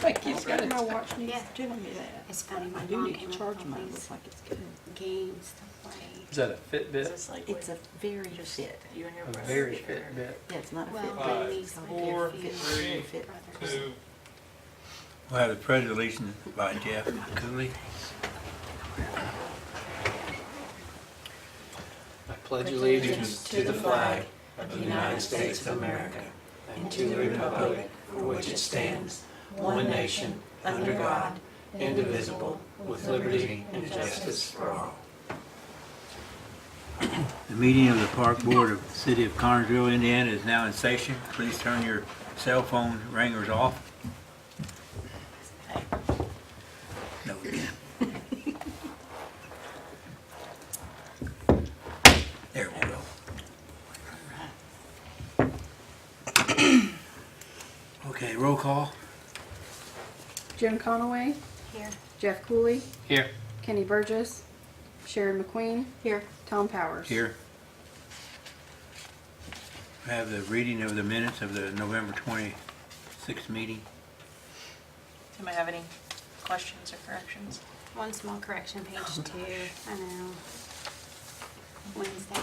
My kids got My it. watch needs Yeah. telling me that. It's funny, my I do mom need came to up charge with mine. all Looks these like it's good. games to play. Is that a Is Fitbit? this like It's a with very just fit. you and your A brother? very or- Fitbit. Yeah, it's not a Well, fit. my niece might be a 4, few 3, Fit. brothers. 2. We'll have the pledge of allegiance by Jeff Cooley. I pledge allegiance to the flag of the United States of America and to the republic for which it stands, one nation, under God, indivisible, with liberty and justice for all. The meeting of the Park Board of the City of Connersville, Indiana is now in session. Please turn your cell phone ringers off. No, we can't. There we go. Okay, roll call. Jim Conaway, Here. Jeff Cooley, Here. Kenny Burgess, Sharon McQueen. Here. Tom Powers. Here. I have the reading of the minutes of the November 26th meeting. Anybody have any questions or corrections? One small correction, page 2. I know. Wednesday.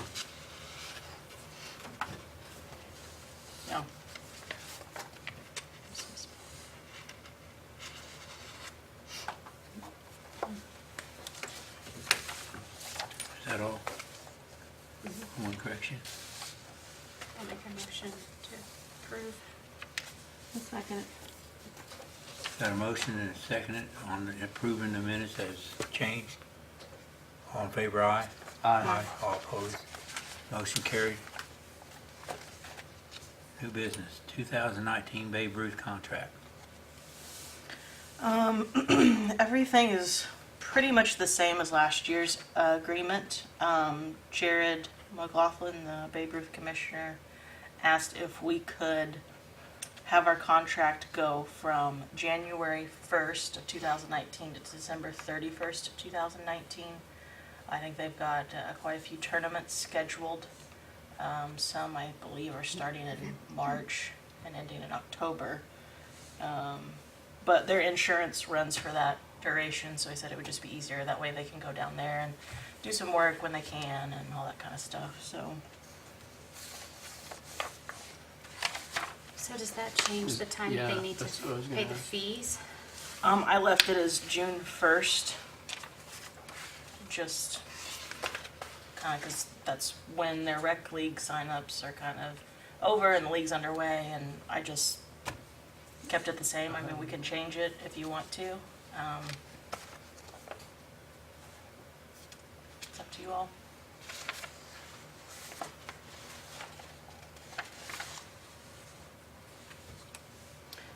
No. Is that all? One correction. I'll make a motion to approve. A second. Got a motion and a second on approving the minutes as changed. All in favor, aye? Aye. All opposed? Motion carried. New business, 2019 Babe Ruth contract. Everything is pretty much the same as last year's agreement. Jared McLaughlin, the Babe Ruth commissioner, asked if we could have our contract go from January 1st of 2019 to December 31st of 2019. I think they've got quite a few tournaments scheduled. Some, I believe, are starting in March and ending in October. But their insurance runs for that duration, so I said it would just be easier. That way they can go down there and do some work when they can and all that kind of stuff, so. So does that change the time that Yeah, they need to that's what I was pay gonna the ask. fees? I left it as June 1st, just kind of because that's when their rec league signups are kind of over and the league's underway, and I just kept it the same. I mean, we can change it if you want to. It's up to you all.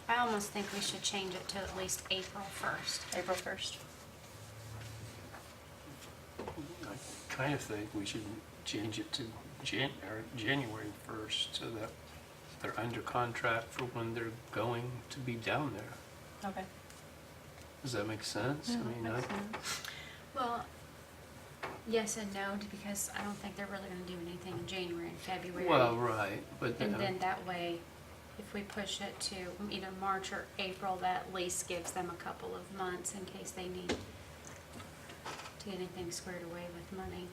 I almost think we should change it to at least April 1st. April 1st. I kind of think we should change it to January 1st so that they're under contract for when they're going to be down there. Okay. Does that make sense? I mean, Well, yes and no, because I don't think they're really gonna do anything in January and February. well, right, but And then that way, if we push it to either March or April, that at least gives them a couple of months in case they need to get anything squared away with money.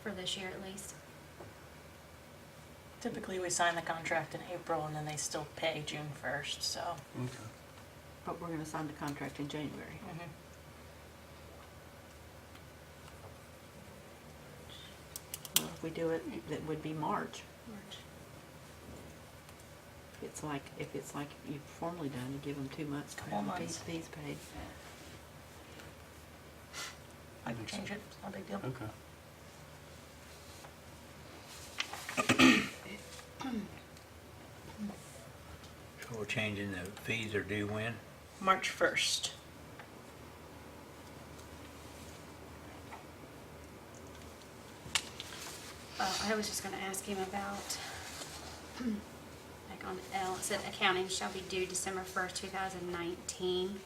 For this year at least. Typically, we sign the contract in April and then they still pay June 1st, so. okay. But we're gonna sign the contract in January. Well, if we do it, that would be March. If it's like you've formally done, you give them 2 months to Couple have the months. fees paid. I can change it, it's not a big deal. Okay. So we're changing the fees are due when? March 1st. I was just gonna ask him about, like on L, it said accounting shall be due December 1st, 2019.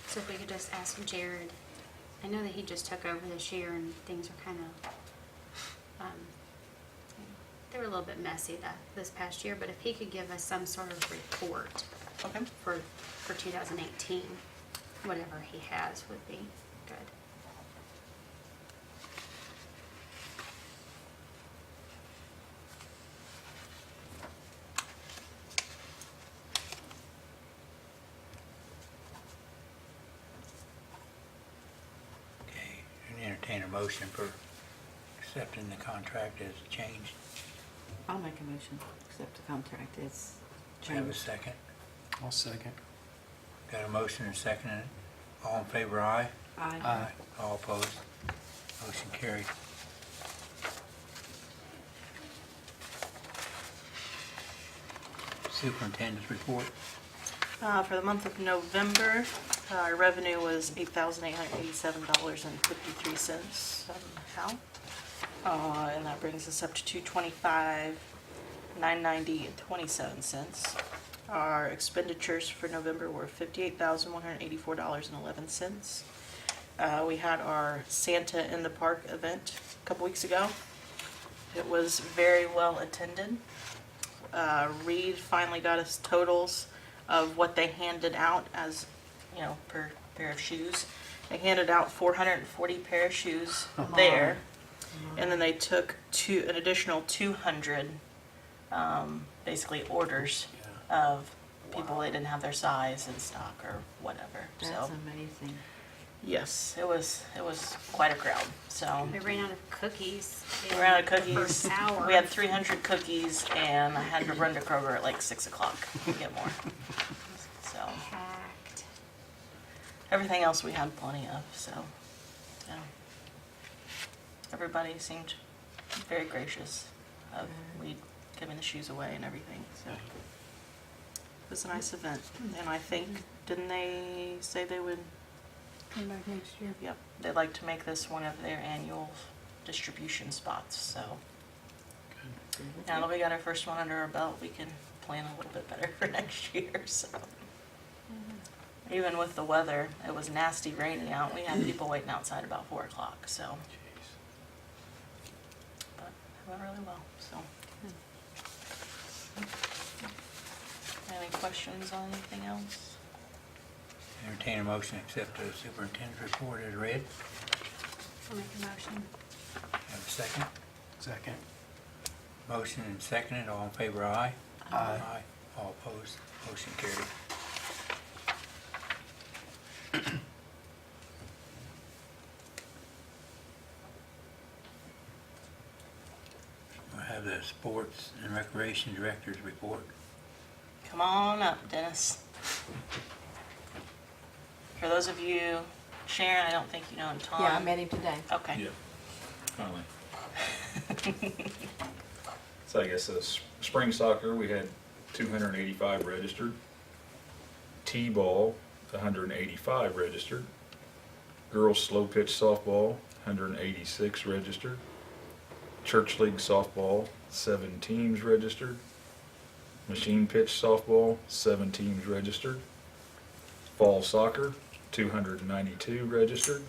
So if we could just ask Jared, I know that he just took over this year and things are kind of, They were a little bit messy this past year, but if he could give us some sort of report Okay. for 2018, whatever he has would be good. Okay, and entertain a motion for accepting the contract as changed. I'll make a motion, to accept the contract as Have a changed. second. I'll second. Got a motion and a second. All in favor, aye. Aye. All opposed? Motion carried. Superintendent's report. For the month of November, our revenue was $8,887.53 somehow. And that brings us up to $225,990.27. Our expenditures for November were $58,184.11. We had our Santa in the Park event a couple weeks ago. It was very well attended. Reed finally got us totals of what they handed out as, per pair of shoes. They handed out 440 pair of shoes there, and then they took an additional 200, basically orders of people they didn't have their size in stock or whatever. That's So amazing. yes, it was quite a crowd. So We ran out of cookies. we ran out of in the cookies. first hour. We had 300 cookies, and I had to run to Kroger at like 6 o'clock to get more. So Packed. everything else we had plenty of. So yeah, everybody seemed very gracious of Reed giving the shoes away and everything. So it was a nice event, and I think didn't they say they would? Come back next year. Yep, they'd like to make this one of their annual distribution spots. So now that we got our first one under our belt, we can plan a little bit better for next year. So even with the weather, it was nasty rainy out. We had people waiting outside about 4 o'clock. So, but it went really well. So, any questions on anything else? Entertain a motion to accept the superintendent's report as read. I'll make a motion. Have a second. Second. Motion and seconded. All in favor, aye. Aye. All opposed? Motion carried. We'll have the sports and recreation director's report. Come on up, Dennis. For those of you, Sharon, I don't think you know him, Tom. Yeah, I met him today. Okay. Yeah, finally. So I guess spring soccer, we had 285 registered. T-ball, 185 registered. Girls slow pitch softball, 186 registered. Church league softball, 7 teams registered. Machine pitch softball, 7 teams registered. Fall soccer, 292 registered.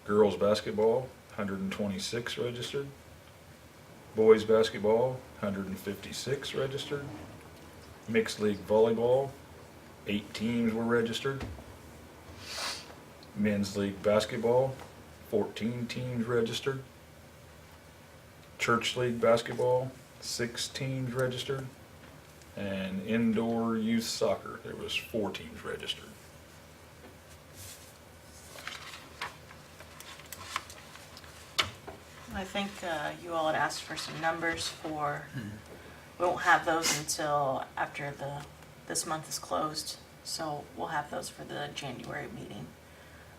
Girls basketball, 126 registered. Boys basketball, 156 registered. Mixed league volleyball, 8 teams were registered. Men's league basketball, 14 teams registered. Church league basketball, 6 teams registered. And indoor youth soccer, there was 4 teams registered. I think you all had asked for some numbers for, we won't have those until after this month is closed. So we'll have those for the January meeting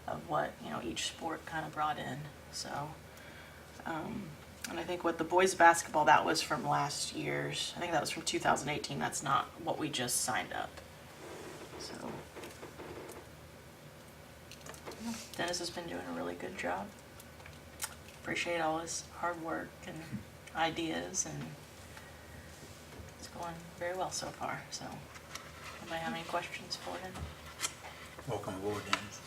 of what, each sport kind of brought in. So, and I think with the boys basketball, that was from last year's, I think that was from 2018. That's not what we just signed up. So, Dennis has been doing a really good job. Appreciate all his hard work and ideas, and it's going very well so far. So, anybody have any questions for him? Welcome aboard, Dennis.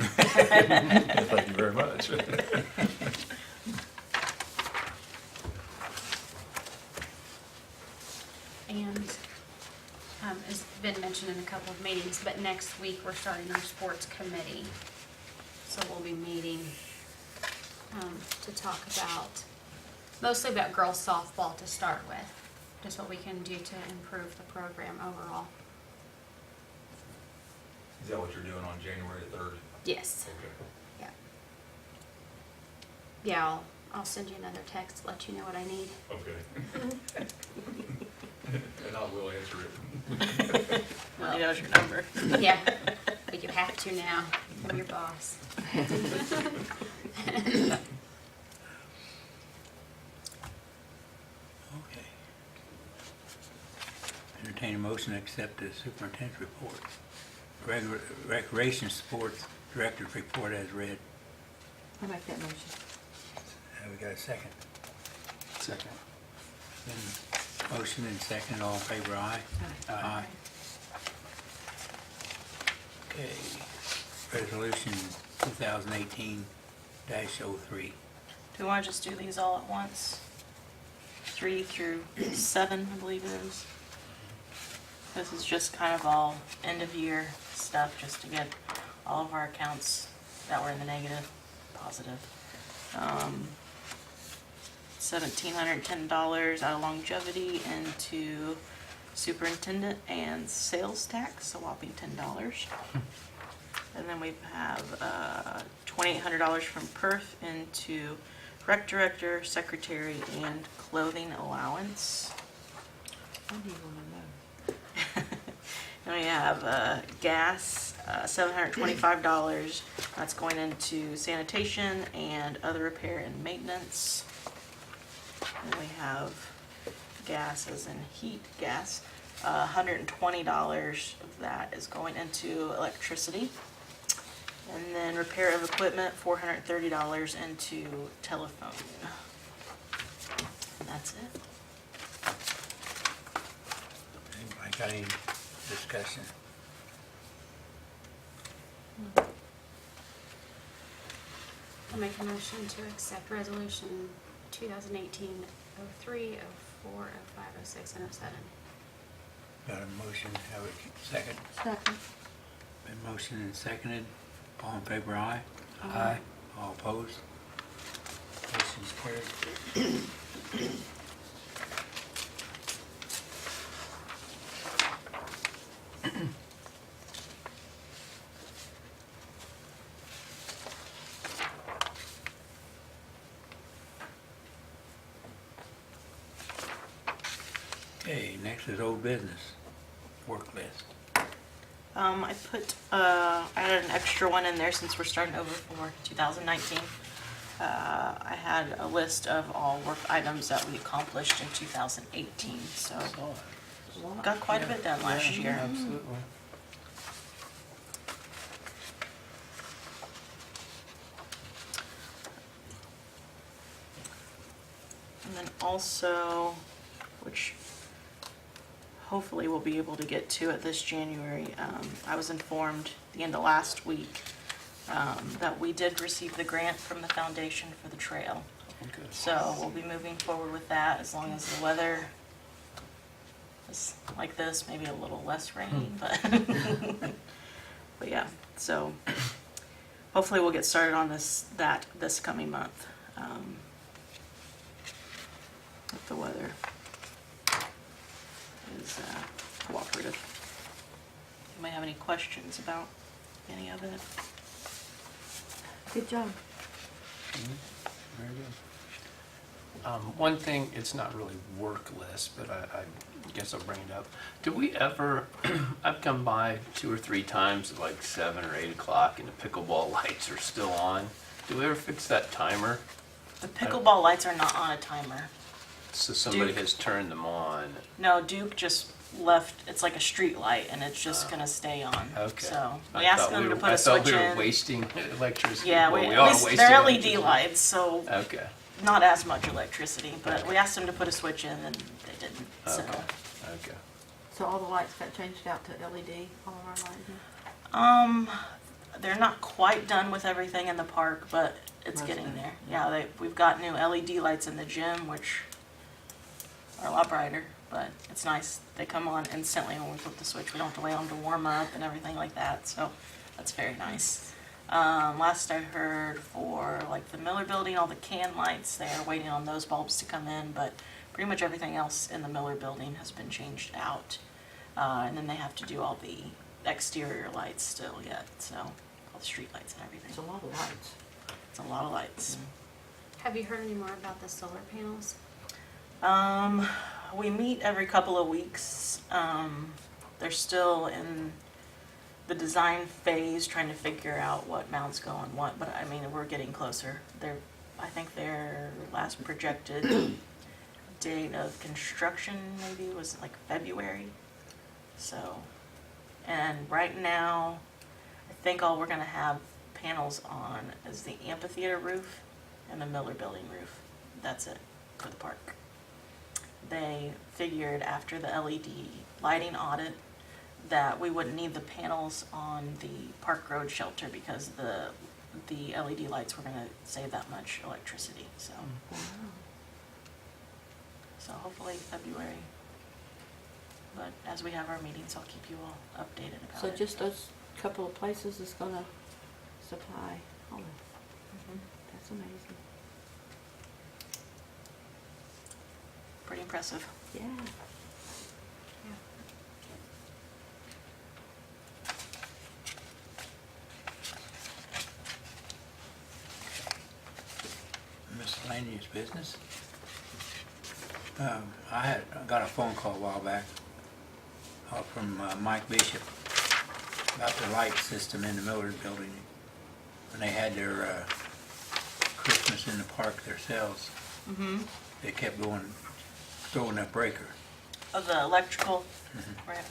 Thank you very much. mentioned in a couple of meetings, but next week we're starting our sports committee. So we'll be meeting to talk mostly about girls softball to start with. Just what we can do to improve the program overall. Is that what you're doing on January 3rd? Yes. Okay. Yeah. Yeah, I'll send you another text to let you know what I need. Okay. And I will answer it. Well, he knows your number. Yeah, but you have to now. I'm your boss. Okay. Entertain a motion to accept the superintendent's report. Recreation Sports Director's report as read. I make that motion. Have we got a second? Second. Been motion and second, all in favor, aye? Aye. Okay. Resolution 2018-03. Do we want to just do these all at once? 3 through 7, I believe it is. This is just kind of all end of year stuff, just to get all of our accounts that were in the negative, positive. $1,710 out of longevity into superintendent and sales tax, a whopping $10. And then we have $2,800 from PERF into rec director, secretary, and clothing allowance. What do you want to know? And we have gas, $725. That's going into sanitation and other repair and maintenance. And we have gas as in heat gas. $120 of that is going into electricity. And then repair of equipment, $430 into telephone. And that's it. Anybody got any discussion? I'll make a motion to accept resolution 2018-03, 04, 05, 06, and 07. Got a motion, have a second? Second. Been motion and seconded, all in favor, aye? Aye. All opposed? Motion's carried. Okay, next is old business, work list. I added an extra one in there since we're starting over for 2019. I had a list of all work items that we accomplished in 2018, so got quite a bit done last year. Absolutely. And then also, which hopefully we'll be able to get to it this January, I was informed the end of last week that we did receive the grant from the foundation for the trail. Okay. So we'll be moving forward with that as long as the weather is like this, maybe a little less rainy, but but yeah, so hopefully we'll get started on this coming month. If the weather is cooperative. You might have any questions about any of it? Good job. Very good. One thing, it's not really work list, but I guess I'll bring it up. Do we ever, I've come by 2 or 3 times at like 7 or 8 o'clock and the pickleball lights are still on. Do we ever fix that timer? The pickleball lights are not on a timer. So somebody Duke. has turned them on. No, Duke just left, it's like a street light and it's just gonna stay on. Okay. So I we asked thought them we to were- put a switch I thought we were in. wasting electricity. Yeah, Well, we, we at are least wasting they're LED electricity. lights, so Okay, not as much electricity, but we asked them to put a switch in and they didn't, so. okay, okay. So all the lights got changed out to LED, all of our lights? They're not quite done with everything in the park, but it's Most getting of it. there. Yeah, we've got new LED lights in the gym, which are a lot brighter. but it's nice. They come on instantly when we flip the switch. We don't have to wait on them to warm up and everything like that, so that's very nice. Last I heard for like the Miller Building, all the can lights, they are waiting on those bulbs to come in, but pretty much everything else in the Miller Building has been changed out. And then they have to do all the exterior lights still yet, so all the street lights and everything. It's a lot of lights. It's a lot of lights. Have you heard any more about the solar panels? We meet every couple of weeks. They're still in the design phase, trying to figure out what mounts go on what, but I mean, we're getting closer. I think their last projected date of construction maybe was like February. So, and right now, I think all we're gonna have panels on is the amphitheater roof and the Miller Building roof. That's it for the park. They figured after the LED lighting audit that we wouldn't need the panels on the Park Road shelter because the LED lights were gonna save that much electricity, so. So hopefully February. But as we have our meetings, I'll keep you all updated about So it. just those couple of places is gonna supply all of it. Mhm. That's amazing. Pretty impressive. Yeah. Miscellaneous business. I got a phone call a while back from Mike Bishop about the light system in the Miller Building. When they had their Christmas in the park themselves, Mm-hmm. they kept throwing that breaker. Of the electrical, Mhm. right,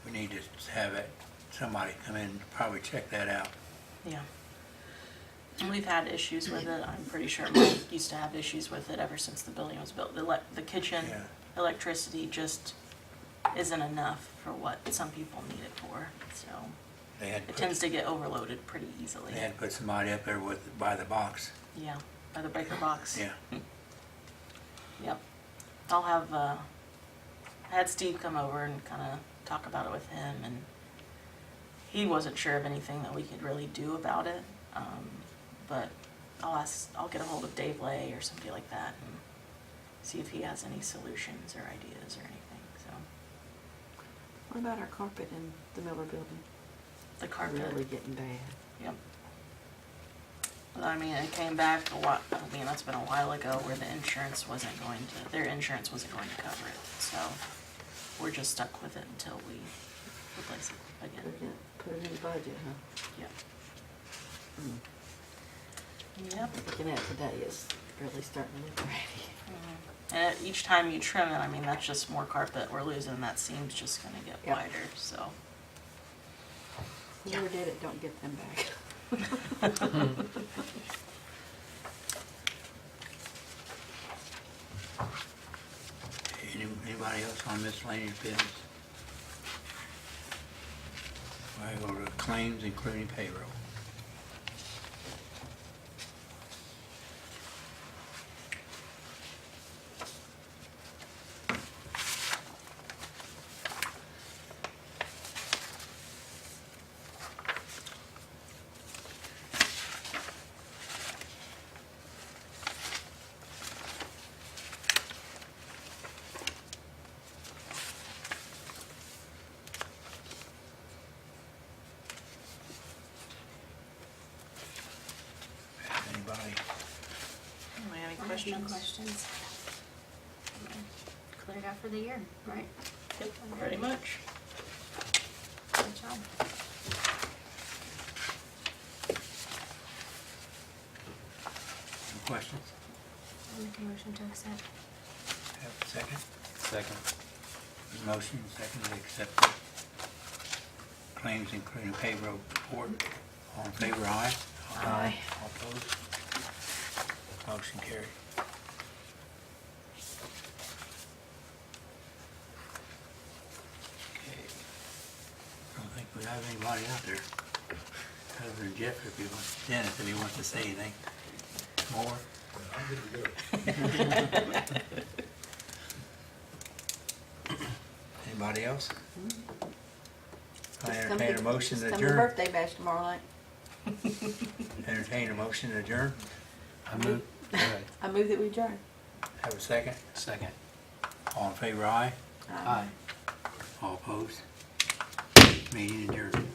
We need to have somebody come in and probably check that out. yeah. And we've had issues with it. I'm pretty sure Mike used to have issues with it ever since the building was built. The kitchen Yeah. electricity just isn't enough for what some people need it for, so They had it put, tends to get overloaded pretty easily. they had put somebody up there by the box. Yeah, by the breaker box. Yeah. Yep. I'll have, I had Steve come over and kind of talk about it with him, and he wasn't sure of anything that we could really do about it. But I'll get a hold of Dave Lay or somebody like that and see if he has any solutions or ideas or anything, so. What about our carpet in the Miller Building? The carpet. Really getting bad. Yep. Well, I mean, it came back a while, I mean, that's been a while ago where the insurance wasn't going to, their insurance wasn't going to cover it, so we're just stuck with it until we replace it again. Put it in the budget, huh? Yep. Mm. Yep. Looking at today is really starting to look ratty. And each time you trim it, I mean, that's just more carpet we're losing, that seam's just gonna get Yep. wider, so. Whoever did it, don't get them back. Anybody else on miscellaneous business? I go to claims including payroll. Anybody? Anybody have any I have no questions? questions. Cleared out for the year, right? Yep, pretty much. Good job. Any questions? I'll make a motion to accept. Have a second? Second. Motion, second to accept the claims including payroll report. All in favor, aye? Aye. All opposed? Motion carried. Okay. I don't think we have anybody out there other than Jeff if he wants, Dennis if he wants to say anything more. Anybody else? I Just come entertain a to- motion to just come to adjourn. birthday bash tomorrow night. Entertain a motion to adjourn. I move, all right, I move that we adjourn. Have a second. second. All in favor, aye. Aye. All opposed? Meeting adjourned.